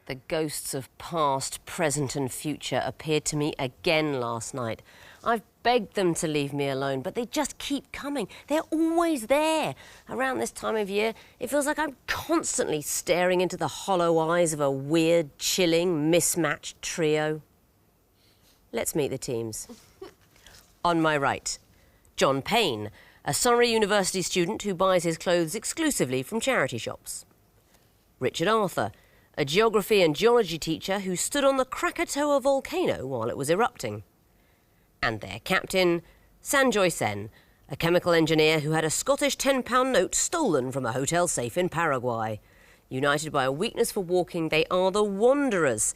The ghosts of past, present and future appeared to me again last night. I've begged them to leave me alone, but they just keep coming. They're always there. Around this time of year, it feels like I'm constantly staring into the hollow eyes of a weird, chilling, mismatched trio. Let's meet the teams. On my right, John Payne, a Surrey University student who buys his clothes exclusively from charity shops. Richard Arthur, a geography and geology teacher who stood on the Krakatoa volcano while it was erupting. And their captain, Sanjoy Sen, a chemical engineer who had a Scottish £10 note stolen from a hotel safe in Paraguay. United by a weakness for walking, they are the Wanderers.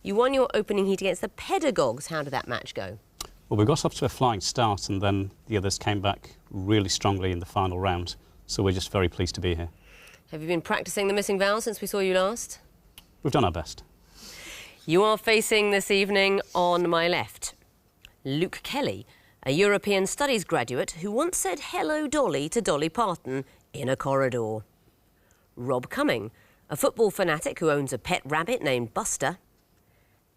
You won your opening heat against the Pedagogues. How did that match go? Well, we got off to a flying start and then the others came back really strongly in the final round. So we're just very pleased to be here. Have you been practising the missing vowels since we saw you last? We've done our best. You are facing this evening on my left Luke Kelly, a European Studies graduate who once said hello Dolly to Dolly Parton in a corridor. Rob Cumming, a football fanatic who owns a pet rabbit named Buster.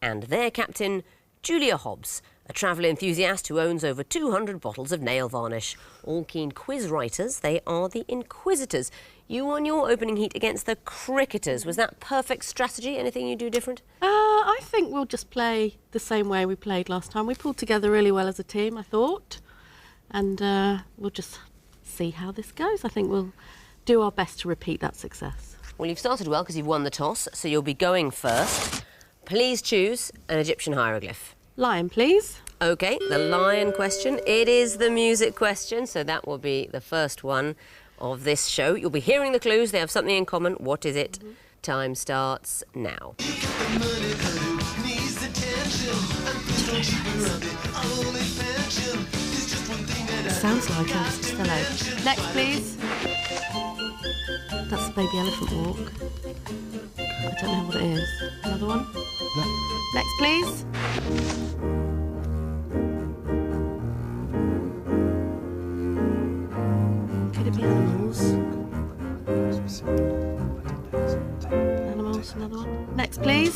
And their captain, Julia Hobbs, a travel enthusiast who owns over 200 bottles of nail varnish. All keen quiz writers, they are the Inquisitors. You won your opening heat against the Cricketers. Was that perfect strategy? Anything you do different? I think we'll just play the same way we played last time. We pulled together really well as a team, I thought. And we'll just see how this goes. I think we'll do our best to repeat that success. Well, you've started well because you've won the toss, so you'll be going first. Please choose an Egyptian hieroglyph. Lion, please. OK, the lion question. It is the music question, so that will be the first one of this show. You'll be hearing the clues. They have something in common. What is it? Time starts now. It sounds like Elvis Costello. Next, please. That's Baby Elephant Walk. I don't know what it is. Another one? No. Next, please. Could it be animals? Animals, another one. Next, please.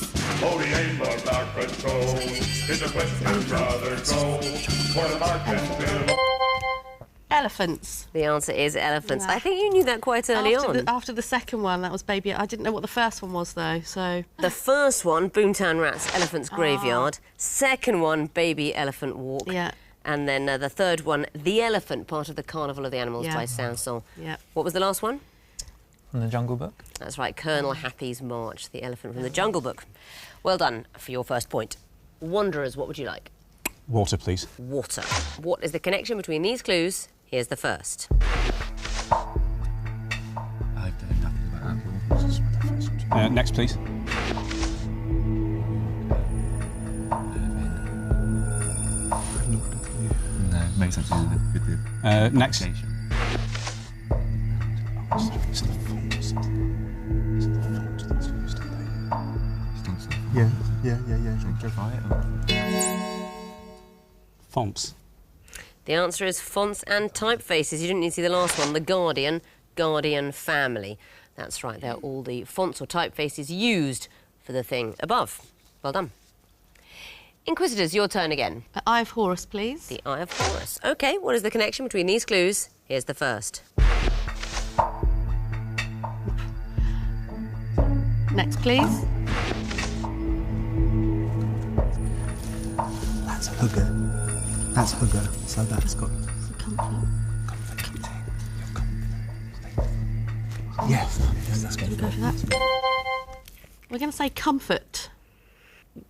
Elephants. The answer is elephants. Yeah. I think you knew that quite early on. After the second one, that was Baby... I didn't know what the first one was, though, so... The first one, Boomtown Rats, Elephant's Graveyard. Second one, Baby Elephant Walk. Yeah. And then the third one, The Elephant, part of the Carnival of the Animals by Saint-Saëns. Yeah. What was the last one? From the Jungle Book? That's right, Colonel Happy's March, The Elephant from the Jungle Book. Well done for your first point. Wanderers, what would you like? Water, please. Water. What is the connection between these clues? Here's the first. I've done nothing about that. Next, please. No, makes sense with the next. Fonts. The answer is fonts and typefaces. You didn't need to see the last one. The Guardian, Guardian family. That's right, they're all the fonts or typefaces used for the thing above. Well done. Inquisitors, your turn again. The Eye of Horus, please. The Eye of Horus. OK, what is the connection between these clues? Here's the first. Next, please. That's Hugger. That's Hugger, so that's got... Comfort. Yes, that's good. Go for that. We're going to say comfort.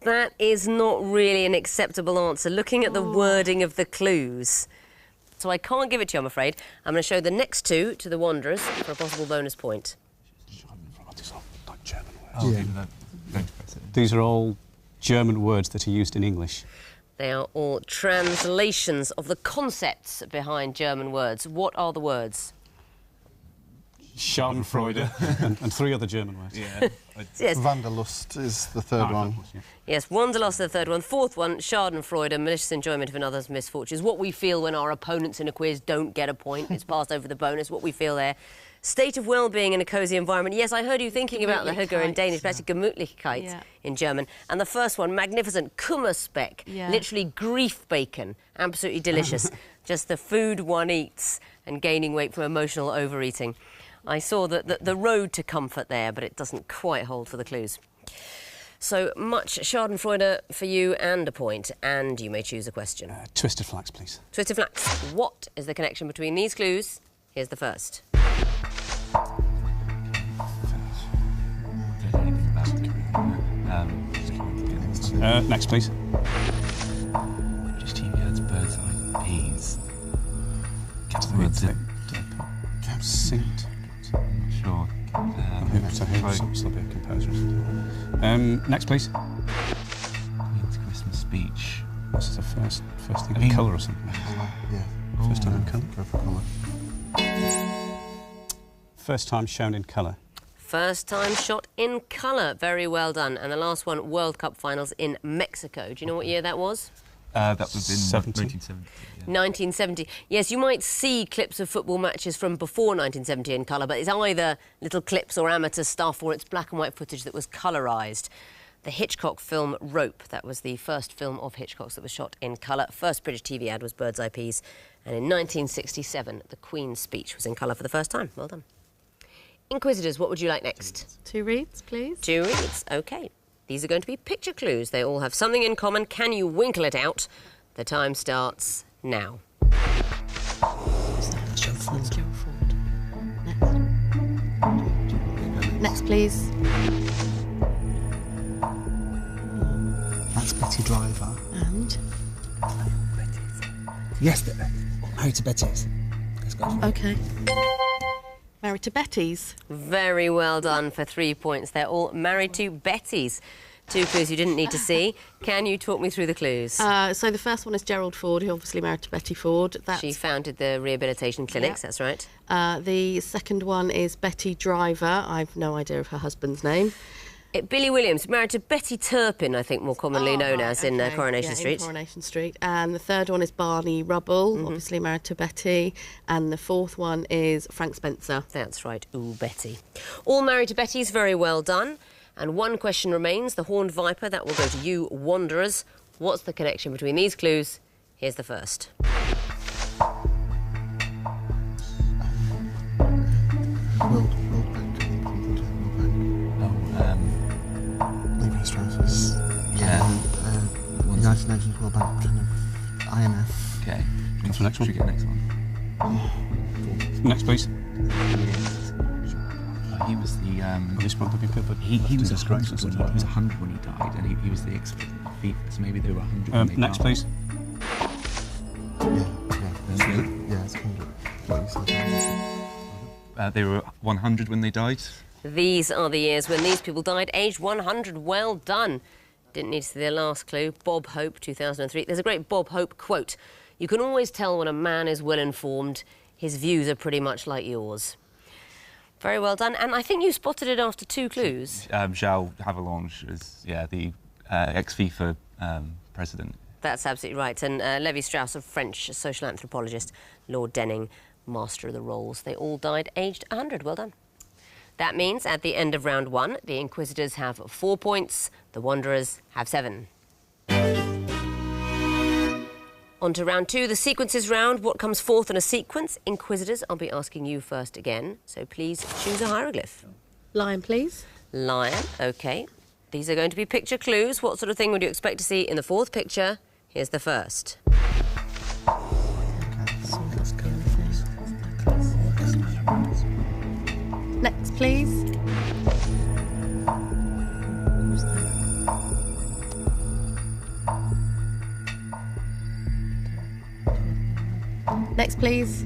That is not really an acceptable answer, looking at the wording of the clues. So I can't give it to you, I'm afraid. I'm going to show the next two to the Wanderers for a possible bonus point. These are all German words that are used in English. They are all translations of the concepts behind German words. What are the words? Schadenfreude and three other German words. Yeah. Yes. Wanderlust is the third one. Yes, Wanderlust is the third one. Fourth one, Schadenfreude, malicious enjoyment of another's misfortunes. What we feel when our opponents in a quiz don't get a point. It's passed over the bonus. What we feel there. State of well-being in a cosy environment. Yes, I heard you thinking about the hygge in Danish, but actually Gemütlichkeit in German. And the first one, magnificent, Kummerspeck, literally grief bacon, absolutely delicious. Just the food one eats and gaining weight from emotional overeating. I saw the road to comfort there, but it doesn't quite hold for the clues. So much Schadenfreude for you and a point, and you may choose a question. Twisted flax, please. Twisted flax. What is the connection between these clues? Here's the first. Next, please. British TV ads, bird's eye peas. Capsunt. Sure. Still be a composer. Next, please. Queen's Christmas speech. This is the first thing in colour or something. Yeah. First time in colour. Go for colour. First time shown in colour. First time shot in colour. Very well done. And the last one, World Cup finals in Mexico. Do you know what year that was? That was in 1970. Yeah. 1970. Yes, you might see clips of football matches from before 1970 in colour, but it's either little clips or amateur stuff, or it's black and white footage that was colourised. The Hitchcock film Rope, that was the first film of Hitchcock's that was shot in colour. First British TV ad was Bird's Eye Peas. And in 1967, the Queen's speech was in colour for the first time. Well done. Inquisitors, what would you like next? 2 reads, please. 2 reads, OK. These are going to be picture clues. They all have something in common. Can you winkle it out? The time starts now. Next, please. That's Betty Driver. And? Yes, Married to Betty's. Let's go. OK. Married to Betty's. Very well done for 3 points. They're all married to Betty's. 2 clues you didn't need to see. Can you talk me through the clues? So the first one is Gerald Ford, who obviously married to Betty Ford. She founded the rehabilitation clinics, that's right. The second one is Betty Driver. I've no idea of her husband's name. Billy Williams, married to Betty Turpin, I think more commonly known as in Coronation Street. In Coronation Street. And the third one is Barney Rubble, obviously married to Betty. And the fourth one is Frank Spencer. That's right, ooh, Betty. All married to Betty's, very well done. And one question remains, the Horned Viper, that will go to you, Wanderers. What's the connection between these clues? Here's the first. World Bank. Levi Strauss's. Yeah. United Nations World Bank. IMF. Okay. What's the next one? Should we get the next one? Next, please. He was the. This one would be people. He was 100 when he was 100 when he died, and he was the expert FIFA. So maybe they were 100. When they Next, died. please. Yeah, it's kind of what you said. They were 100 when they died. These are the years when these people died, aged 100. Well done. Didn't need to see their last clue. Bob Hope, 2003. There's a great Bob Hope quote. You can always tell when a man is well informed. His views are pretty much like yours. Very well done. And I think you spotted it after 2 clues. João Havelange is, the ex-FIFA president. That's absolutely right. And Levi Strauss, a French social anthropologist, Lord Denning, master of the roles. They all died aged 100. Well done. That means at the end of round 1, the Inquisitors have 4 points, the Wanderers have 7. On to round 2, the sequences round. What comes fourth in a sequence? Inquisitors, I'll be asking you first again, so please choose a hieroglyph. Lion, please. Lion, OK. These are going to be picture clues. What sort of thing would you expect to see in the fourth picture? Here's the first. Next, please. Next, please.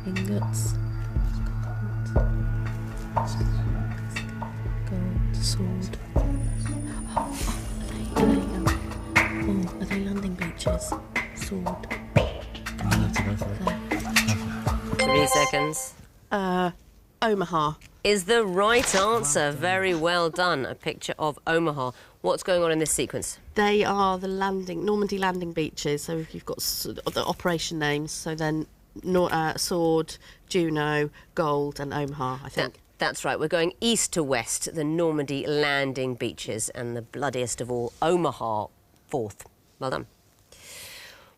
Ingots. Gold, sword. Are they landing beaches? Sword. 3 seconds. Omaha. Is the right answer. Very well done. A picture of Omaha. What's going on in this sequence? They are the Normandy landing beaches. So you've got the operation names. So then Sword, Juno, Gold and Omaha, I think. That's right. We're going east to west, the Normandy landing beaches, and the bloodiest of all, Omaha, fourth. Well done.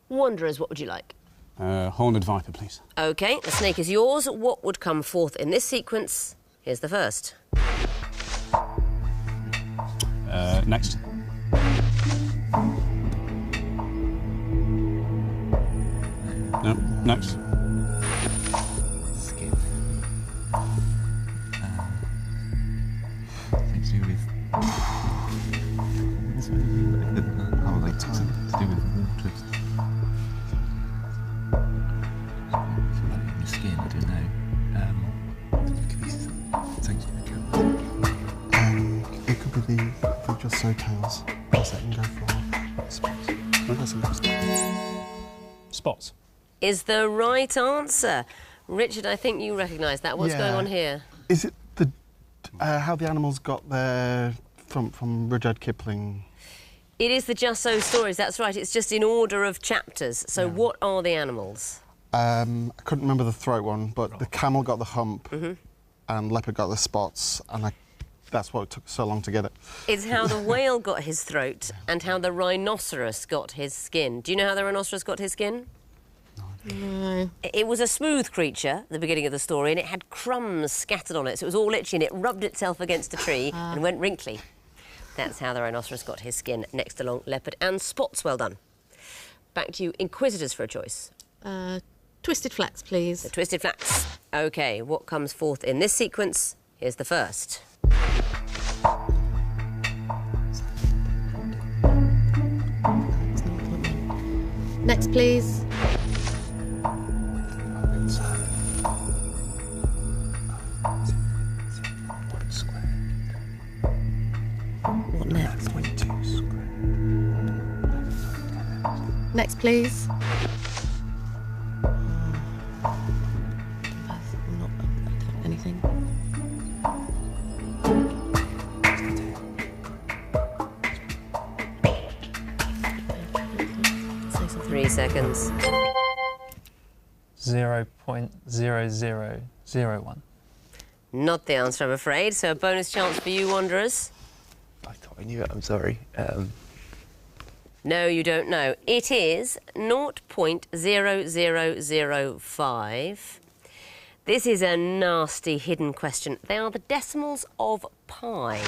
Wanderers, what would you like? Horned Viper, please. OK, the snake is yours. What would come fourth in this sequence? Here's the first. Next. No, next. Skip. Something to do with. Oh, like time. To do with water. Your skin, I don't know. Thanks for the camera. It could be the just so tails. Plus I can go for spots. That's interesting. Spots. Is the right answer. Richard, I think you recognise that. What's going on here? Is it the how the animals got there from Rudyard Kipling? It is the Just So stories, that's right. It's just in order of chapters. So what are the animals? I couldn't remember the throat one, but the camel got the hump, and leopard got the spots, and that's what took so long to get it. It's how the whale got his throat and how the rhinoceros got his skin. Do you know how the rhinoceros got his skin? No. It was a smooth creature at the beginning of the story, and it had crumbs scattered on it, so it was all itchy, and it rubbed itself against a tree and went wrinkly. That's how the rhinoceros got his skin. Next along, leopard and spots. Well done. Back to you, Inquisitors, for a choice. Twisted Flax, please. The Twisted Flax. OK, what comes forth in this sequence? Here's the first. Next, please. What next? Next, please. Anything. 3 seconds. 0.0001. Not the answer, I'm afraid. So a bonus chance for you, Wanderers. I thought I knew it, I'm sorry. No, you don't know. It is 0.0005. This is a nasty hidden question. They are the decimals of pi.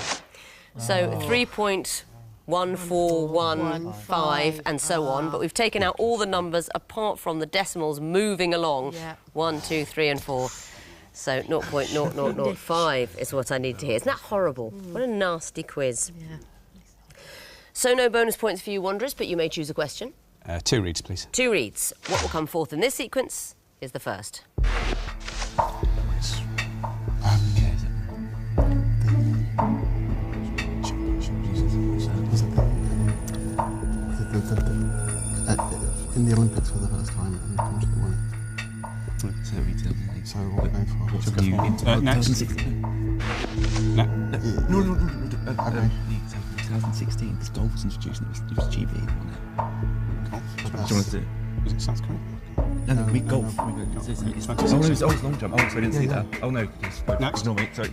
So 3.1415 and so on, but we've taken out all the numbers apart from the decimals moving along. 1, 2, 3 and 4. So 0.0005 is what I need to hear. Isn't that horrible? What a nasty quiz. Yeah. So no bonus points for you, Wanderers, but you may choose a question. 2 reads, please. 2 reads. What will come forth in this sequence is the first. In the Olympics for the first time and come to the win. So we tell me. So what we're going for? What's the new next. 2016? No. No. Okay. 2016, because golf was introduced and it was GB, wasn't it? Golf. Do you want to do? Was it South Korea? No, we golf. It's long jump. Oh, so I didn't see that. Oh no. Next. Ignore me. Sorry.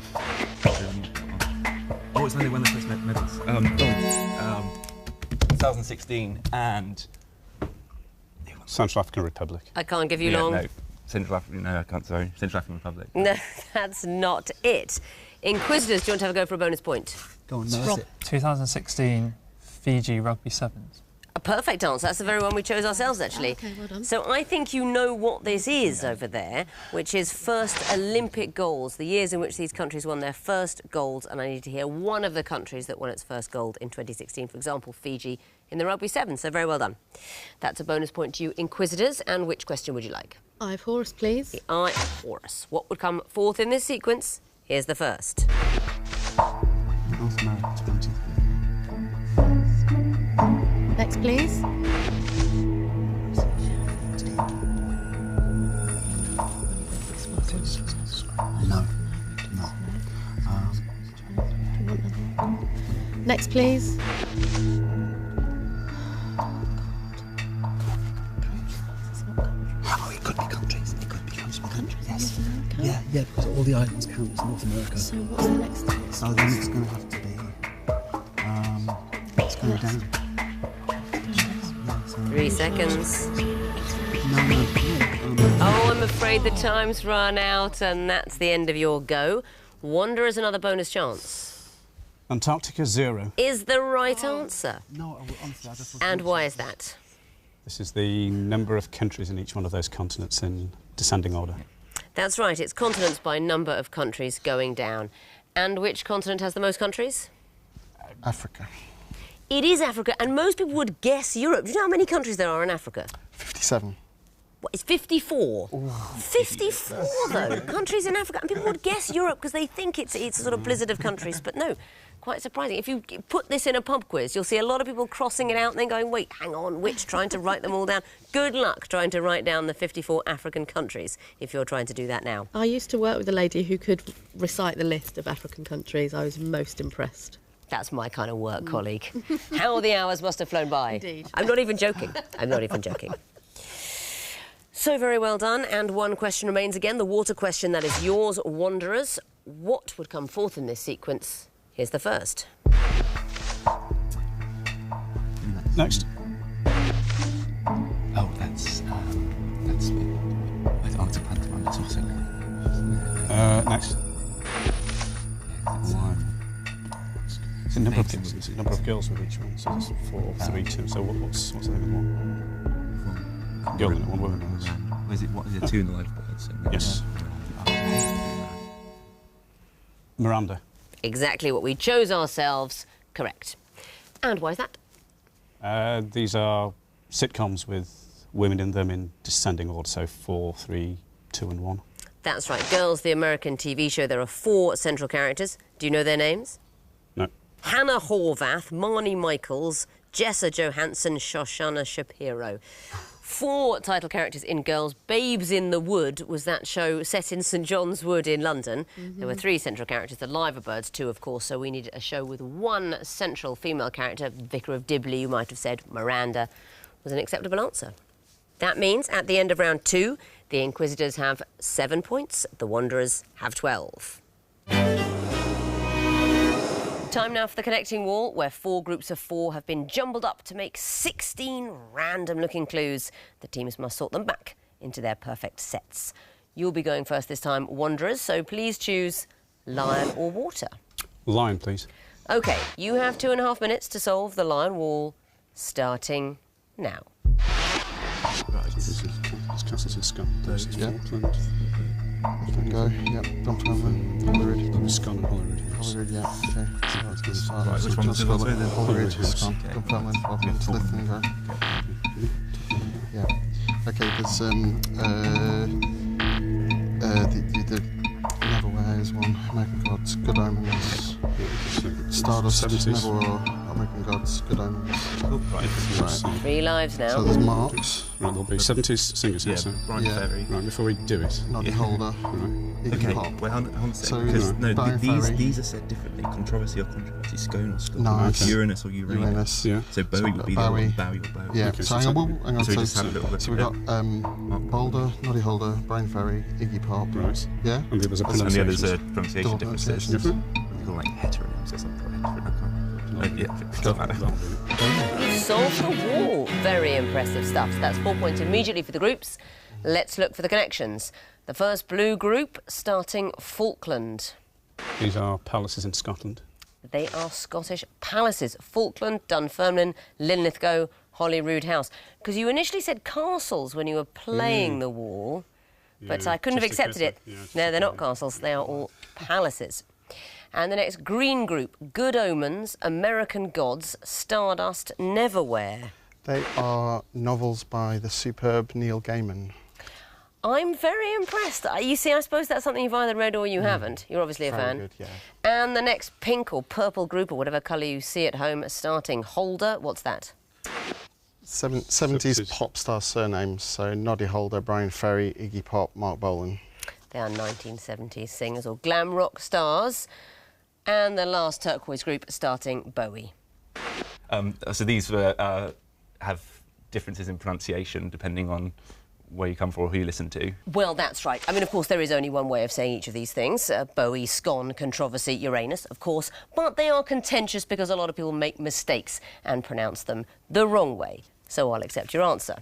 Oh, it's when they won the first medals. Gold. 2016 and Central African Republic. I can't give you long. No. Central African. No, I can't. Sorry. Central African Republic. No, that's not it. Inquisitors, do you want to have a go for a bonus point? Go on, no, 2016 Fiji Rugby Sevens. A perfect answer. That's the very one we chose ourselves, actually. Okay, well done. So I think you know what this is over there, which is first Olympic goals, the years in which these countries won their first golds, and I need to hear one of the countries that won its first gold in 2016, for example, Fiji in the Rugby Sevens. So very well done. That's a bonus point to you, Inquisitors. And which question would you like? Eye of Horus, please. The Eye of Horus. What would come forth in this sequence? Here's the first. North America 20. Next, please. No. Next, please. Oh, it could be countries. Yes. Yeah, because all the islands count as North America. So what's the next thing? So then it's going to have to be. It's going down. 3 seconds. No. Oh, I'm afraid the time's run out, and that's the end of your go. Wanderers, another bonus chance. Antarctica 0. Is the right answer. No, honestly, I just. And why is that? This is the number of countries in each one of those continents in descending order. That's right, it's continents by number of countries going down. And which continent has the most countries? Africa. It is Africa, and most people would guess Europe. Do you know how many countries there are in Africa? 57. What, it's 54. Ooh. 54, though, countries in Africa. And people would guess Europe because they think it's a sort of blizzard of countries. But no, quite surprising. If you put this in a pub quiz, you'll see a lot of people crossing it out and then going, wait, hang on, which? Trying to write them all down. Good luck trying to write down the 54 African countries if you're trying to do that now. I used to work with a lady who could recite the list of African countries. I was most impressed. That's my kind of work, colleague. How the hours must have flown by. Indeed. I'm not even joking. I'm not even joking. So very well done. And one question remains again, the water question that is yours, Wanderers. What would come forth in this sequence? Here's the first. Next. Oh, that's with Arctic-Pantomime, that's also. Next. It's a number of girls with each one, so it's 4, 3, 2. So what's the name of the one? Girl in it, one woman in it. What is it? 2 in the lifeboat. So Yes. Miranda. Exactly what we chose ourselves. Correct. And why is that? These are sitcoms with women in them in descending order, so 4, 3, 2 and 1. That's right. Girls, the American TV show, there are 4 central characters. Do you know their names? No. Hannah Horvath, Marnie Michaels, Jessa Johansson, Shoshana Shapiro. 4 title characters in Girls. Babes in the Wood was that show set in St John's Wood in London. There were 3 central characters, the liver birds 2, of course, so we needed a show with 1 central female character. Vicar of Dibley, you might have said Miranda, was an acceptable answer. That means at the end of round 2, the Inquisitors have 7 points, the Wanderers have 12. Time now for the connecting wall, where 4 groups of 4 have been jumbled up to make 16 random-looking clues. The teams must sort them back into their perfect sets. You'll be going first this time, Wanderers, so please choose lion or water. Lion, please. OK, you have 2.5 minutes to solve the lion wall, starting now. Right, this is castles in Scotland. This is Falkland. Go, yep. Dunfermline, Holyrood. Scotland, Holyrood. Holyrood, yeah. Okay. So let's get started. Right, which one was it? Holyrood, Holyrood. Scone, Dunfermline, Falkland, Slithering, go. Yeah. Okay, there's the Neverwhere is one. American Gods, Good Omens. Stardust, Neverwhere, American Gods, Good Omens. Right. 3 lives So now. there's Marks, Right, there'll be 70s singers here, so. Brian Yeah. Ferry. Right, before we do it. Noddy Holder, Right. Iggy Okay, Pop. well, hold on a second, So, because no, Brian Ferry. these are said differently. Controversy or controversy, scone or scone. Nice. Uranus or Uranus. Uranus. Yeah. So Bowie would be Bowie. the one, Bowie or Bowie. Yeah, Okay, so so hang on. So we just had a little look So at we've it. got Boulder, Noddy Holder, Brian Ferry, Iggy Pop. Right. Yeah? And the others are That's- And the others are pronunciations. pronunciation Double differences. pronunciations. They call like heteronyms or something. Yeah, it doesn't matter. You solved the wall. Very impressive stuff. So that's 4 points immediately for the groups. Let's look for the connections. The first blue group, starting Falkland. These are palaces in Scotland. They are Scottish palaces. Falkland, Dunfermline, Linlithgow, Holyrood House. Because you initially said castles when you were playing the wall, but Yeah, I couldn't have just to accepted it. cut it. Yeah, just No, to they're cut not it. castles. They are all palaces. And the next green group, Good Omens, American Gods, Stardust, Neverwhere. They are novels by the superb Neil Gaiman. I'm very impressed. You see, I suppose that's something you've either read or you haven't. You're obviously a Very fan. good, yeah. And the next pink or purple group, or whatever colour you see at home, starting Holder. What's that? 70s pop star surnames, so Noddy Holder, Brian Ferry, Iggy Pop, Mark Bolan. They are 1970s singers or glam rock stars. And the last turquoise group, starting Bowie. So these have differences in pronunciation depending on where you come from or who you listen to. Well, that's right. I mean, of course, there is only one way of saying each of these things. Bowie, scone, controversy, Uranus, of course. But they are contentious because a lot of people make mistakes and pronounce them the wrong way. So I'll accept your answer.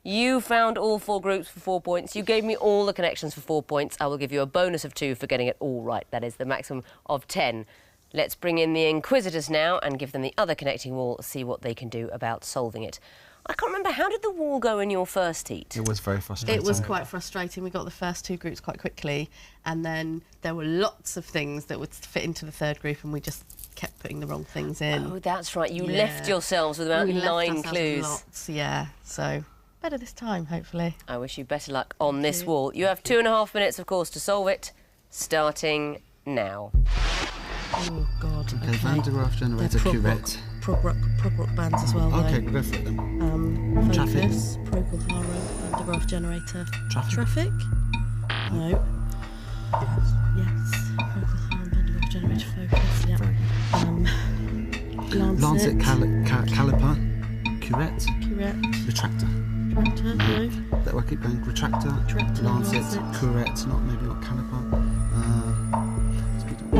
You found all 4 groups for 4 points. You gave me all the connections for 4 points. I will give you a bonus of 2 for getting it all right. That is the maximum of 10. Let's bring in the Inquisitors now and give them the other connecting wall, see what they can do about solving it. I can't remember, how did the wall go in your first heat? It was very frustrating. It was quite frustrating. We got the first 2 groups quite quickly, and then there were lots of things that would fit into the 3rd group, and we just kept putting the wrong things in. Oh, that's right. You left yourselves with about 9 clues. Lots, yeah. So better this time, hopefully. I wish you better luck on this wall. You have 2.5 minutes, of course, to solve it, starting now. Oh, God. Okay, Van de Graaff generator, curette. Prog rock bands as well, Okay, though. go for it then. Traffic. Procol Harum, Van de Graaff generator. Traffic? No. Yes. Procol Harum, Van de Graaff generator, focus. Yeah. Lancet, caliper, curette. Retractor. Retractor, no. That will keep going. Retractor, Lancet, curette, maybe not caliper. Oh,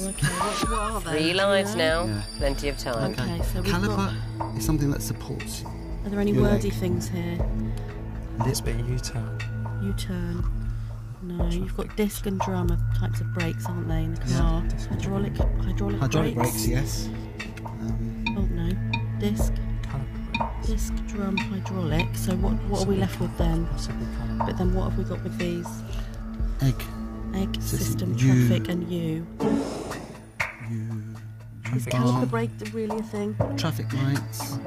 okay. What are they? 3 lives now. Yeah. Plenty of time. Okay, so we've Caliper is something that supports Are there any your wordy leg. things here? Let's be U-turn. U-turn. No, you've got disc and drum are types of brakes, aren't they, in the car? Hydraulic brakes, yes. Oh no, disc, Caliper. disc, drum, hydraulic. So what are we left with then? Possibly caliper. But then what have we got with these? Egg, System, U. traffic, and U. Is caliper brake really a thing? traffic lights,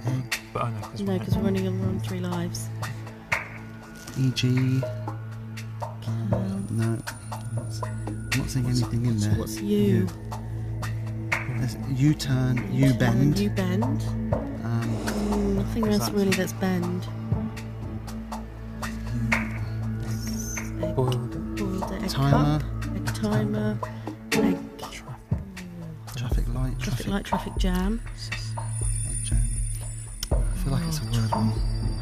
egg, But I know, because No, because we're only on 3 lives. EG. No, I'm not seeing anything in there. What's U? There's U-turn, U-bend. U-bend. Nothing else really that's bend. boiled Boiled egg Timer. cup, egg timer, egg Traffic light, traffic light, traffic jam. egg jam. I feel like it's a word one.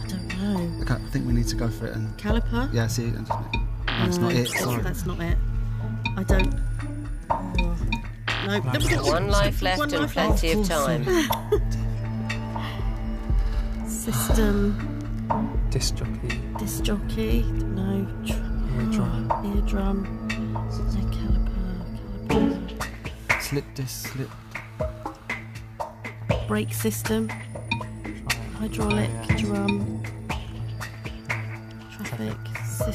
I don't know. Okay, I think we need to go for it and... Caliper? Yeah, see, and just make... No, it's not it, sorry. That's not it. I don't... Oh. No. 1 life left One and life plenty of left. time. System. disc jockey, Disc jockey. No. eardrum, Eardrum. No, caliper. Slip disc, slip... Brake system. Hydraulic. Drum. Traffic.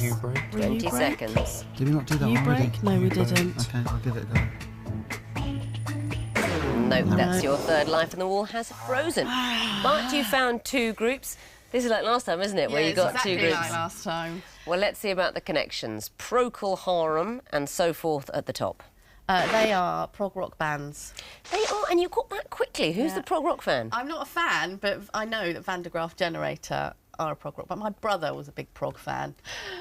U-brake. 20 seconds. Did we not do that one already? U-brake? No, we didn't. Okay, I'll give it a go. Nope, that's your 3rd life and the wall has frozen. But you found 2 groups. This is like last time, isn't it? Where you got 2 groups. like last time. Well, let's see about the connections. Procol Harum and so forth at the top. They are prog rock bands. They are, and you got that quickly. Who's the prog rock fan? I'm not a fan, but I know that Van de Graaff Generator are a prog rock. But my brother was a big prog fan.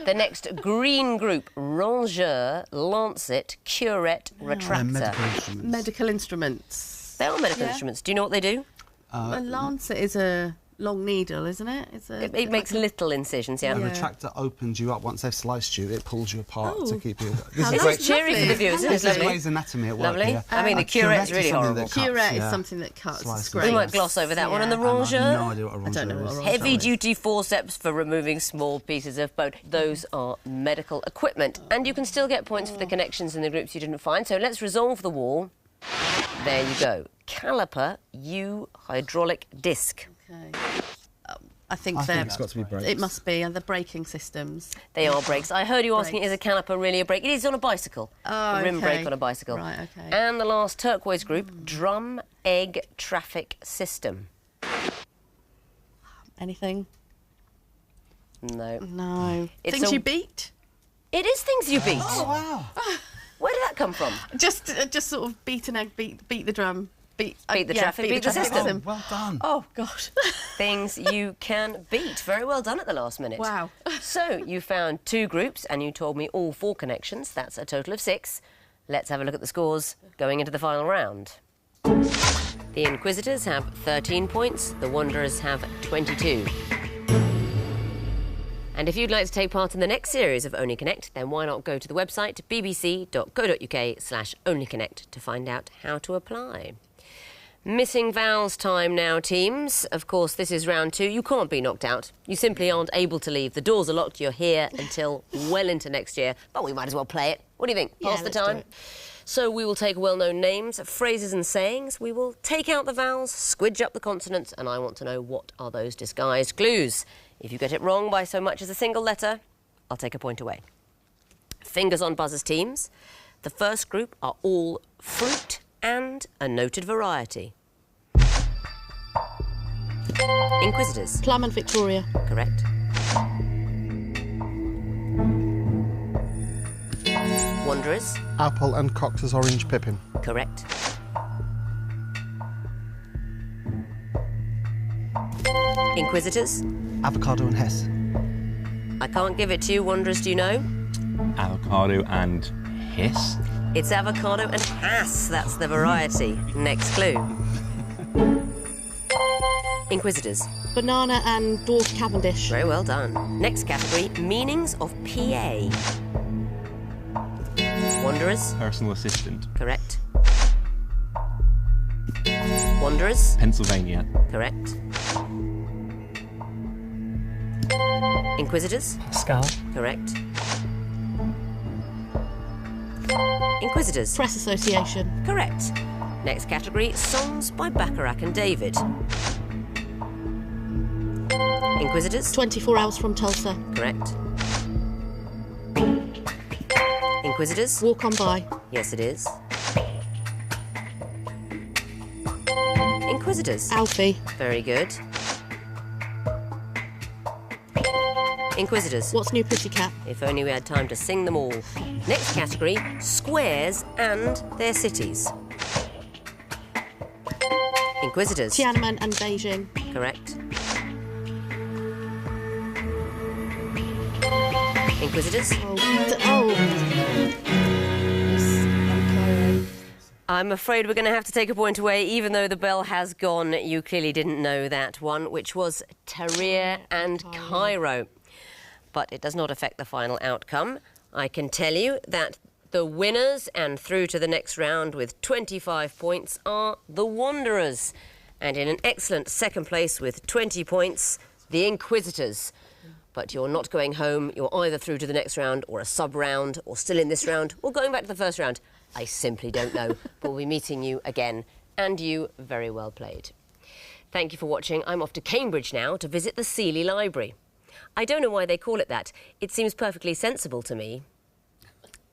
The next green group, Rangeur, Lancet, Curette, Retractor. Medical instruments. Medical instruments. They are medical instruments. Do you know what they do? A lancet is a long needle, isn't it? It's a, It makes little incisions, yeah. A Yeah. retractor opens you up. Once they've sliced you, it pulls you apart to keep you... This How is nice. great. Cheery for the viewers, isn't it? This is Lovely. Grey's Anatomy at work Lovely. here. I mean, the A curette's really something horrible. that cuts, Curette is yeah. something that cuts. Slices. It's great. We might gloss over that one. And the And I have Rangeur? no idea what a I don't know rongeur what a is. rongeur Heavy-duty forceps for removing small pieces of bone. Those are medical equipment. And you can still get points for the connections in the groups you didn't find. So let's resolve the wall. There you go. Caliper, U, hydraulic disc. Okay. I think I they're... think it's got to be brakes. It must be, and the braking systems. They are brakes. I heard you asking, is a caliper really a brake? It is on a bicycle. Oh, a rim okay. brake on a bicycle. Right, okay. And the last turquoise group, drum, egg, traffic system. Anything? No. No. It's Things a- you beat? It is things you beat. Oh, wow. Where did that come from? Just sort of beat an egg, beat the drum. Beat the traffic, beat the system. Well done. Oh, gosh. Things you can beat. Very well done at the last minute. Wow. So you found 2 groups and you told me all 4 connections. That's a total of 6. Let's have a look at the scores going into the final round. The Inquisitors have 13 points. The Wanderers have 22. And if you'd like to take part in the next series of Only Connect, then why not go to the website bbc.co.uk/onlyconnect to find out how to apply. Missing vowels time now, teams. Of course, this is round 2. You can't be knocked out. You simply aren't able to leave. The doors are locked. You're here until well into next year. But we might as well play it. What do you think? Pass the time? So we will take well-known names, phrases and sayings. We will take out the vowels, squidge up the consonants, and I want to know what are those disguised clues. If you get it wrong by so much as a single letter, I'll take a point away. Fingers on buzzers, teams. The first group are all fruit and a noted variety. Inquisitors. Plum and Victoria. Correct. Wanderers. Apple and Cox's Orange Pippin. Correct. Inquisitors. Avocado and Hess. I can't give it to you. Wanderers, do you know? Avocado and hiss. It's avocado and Hass. That's the variety. Next clue. Inquisitors. Banana and Dwarf Cavendish. Very well done. Next category, meanings of PA. Wanderers. Personal assistant. Correct. Wanderers. Pennsylvania. Correct. Inquisitors. Pascal. Correct. Inquisitors. Press Association. Correct. Next category, songs by Bacharach and David. Inquisitors. 24 Hours from Tulsa. Correct. Inquisitors. Walk on by. Yes, it is. Inquisitors. Alfie. Very good. Inquisitors. What's New Pussycat? If only we had time to sing them all. Next category, squares and their cities. Inquisitors. Tiananmen and Beijing. Correct. Inquisitors. I'm afraid we're going to have to take a point away, even though the bell has gone. You clearly didn't know that one, which was Tahrir and Cairo. But it does not affect the final outcome. I can tell you that the winners and through to the next round with 25 points are the Wanderers. And in an excellent second place with 20 points, the Inquisitors. But you're not going home. You're either through to the next round or a sub-round or still in this round or going back to the first round. I simply don't know. But we'll be meeting you again. And you, very well played. Thank you for watching. I'm off to Cambridge now to visit the Seeley Library. I don't know why they call it that. It seems perfectly sensible to me.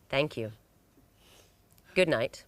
Thank you. Good night.